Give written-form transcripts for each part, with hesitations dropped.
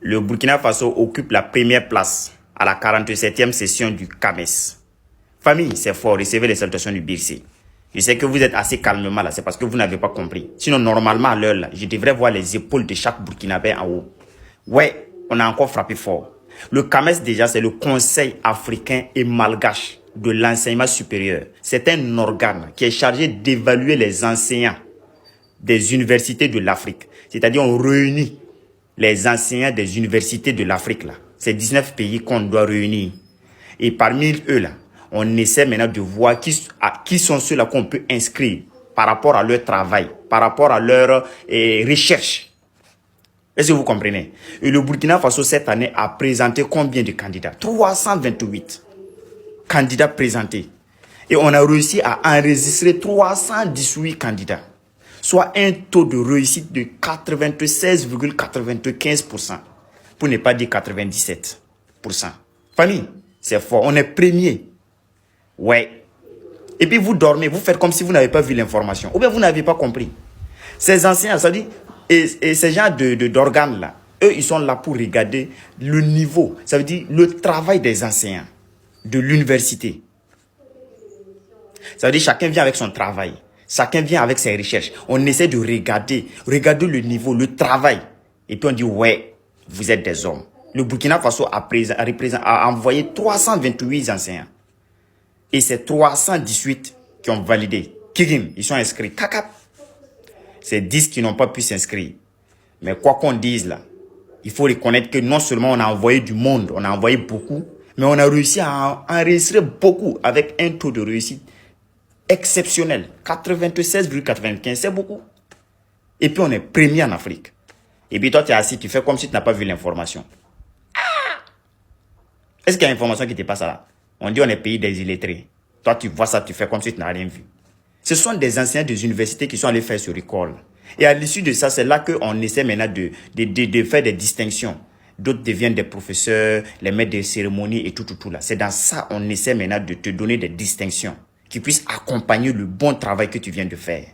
le Burkina Faso occupe la première place à la 47e session du CAMES. Famille, c'est fort, recevez les salutations du BIRC. Je sais que vous êtes assez calmement là, c'est parce que vous n'avez pas compris. Sinon, normalement, à l'heure là, je devrais voir les épaules de chaque Burkinabé en haut. Ouais, on a encore frappé fort. Le CAMES, déjà, c'est le Conseil africain et malgache de l'enseignement supérieur. C'est un organe qui est chargé d'évaluer les enseignants des universités de l'Afrique. C'est-à-dire, on réunit les enseignants des universités de l'Afrique là. C'est 19 pays qu'on doit réunir. Et parmi eux là, on essaie maintenant de voir qui sont ceux-là qu'on peut inscrire par rapport à leur travail, par rapport à leur recherche. Est-ce que vous comprenez? Et le Burkina Faso, cette année, a présenté combien de candidats? 328 candidats présentés. Et on a réussi à enregistrer 318 candidats. Soit un taux de réussite de 96,95%. Pour ne pas dire 97%. Famille, c'est fort. On est premier. Ouais. Et puis vous dormez, vous faites comme si vous n'avez pas vu l'information. Ou bien vous n'avez pas compris. Ces enseignants, ça dit, et ces gens d'organes là, eux, ils sont là pour regarder le niveau. Ça veut dire le travail des enseignants de l'université. Ça veut dire chacun vient avec son travail. Chacun vient avec ses recherches. On essaie de regarder le niveau, le travail. Et puis on dit, ouais, vous êtes des hommes. Le Burkina Faso a envoyé 328 enseignants. Et c'est 318 qui ont validé. Kirim, ils sont inscrits. Kakap. C'est 10 qui n'ont pas pu s'inscrire. Mais quoi qu'on dise là, il faut reconnaître que non seulement on a envoyé du monde, on a envoyé beaucoup, mais on a réussi à enregistrer beaucoup avec un taux de réussite exceptionnel. 96,95, c'est beaucoup. Et puis on est premier en Afrique. Et puis toi tu es assis, tu fais comme si tu n'as pas vu l'information. Est-ce qu'il y a une information qui te passe là? On dit on est pays des illettrés. Toi tu vois ça, tu fais comme si tu n'as rien vu. Ce sont des enseignants des universités qui sont allés faire ce recall. Et à l'issue de ça, c'est là qu'on essaie maintenant de faire des distinctions. D'autres deviennent des professeurs, les maîtres de cérémonie et tout là. C'est dans ça qu'on essaie maintenant de te donner des distinctions qui puissent accompagner le bon travail que tu viens de faire.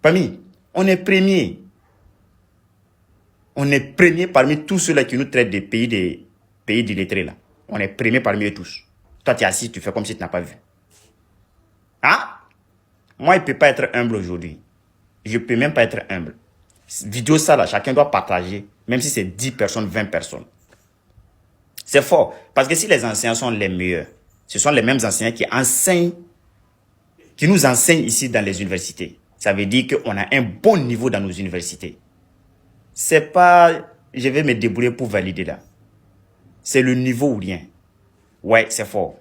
Parmi, on est premier. On est premier parmi tous ceux-là qui nous traitent des pays d'illettrés là. On est premier parmi eux tous. Toi, tu es assis, tu fais comme si tu n'as pas vu. Hein? Moi, je ne peux pas être humble aujourd'hui. Je ne peux même pas être humble. Vidéo ça là, chacun doit partager, même si c'est 10 personnes, 20 personnes. C'est fort. Parce que si les enseignants sont les meilleurs, ce sont les mêmes enseignants qui nous enseignent ici dans les universités. Ça veut dire qu'on a un bon niveau dans nos universités. C'est pas, je vais me débrouiller pour valider là. C'est le niveau ou rien. Ouais, c'est fort.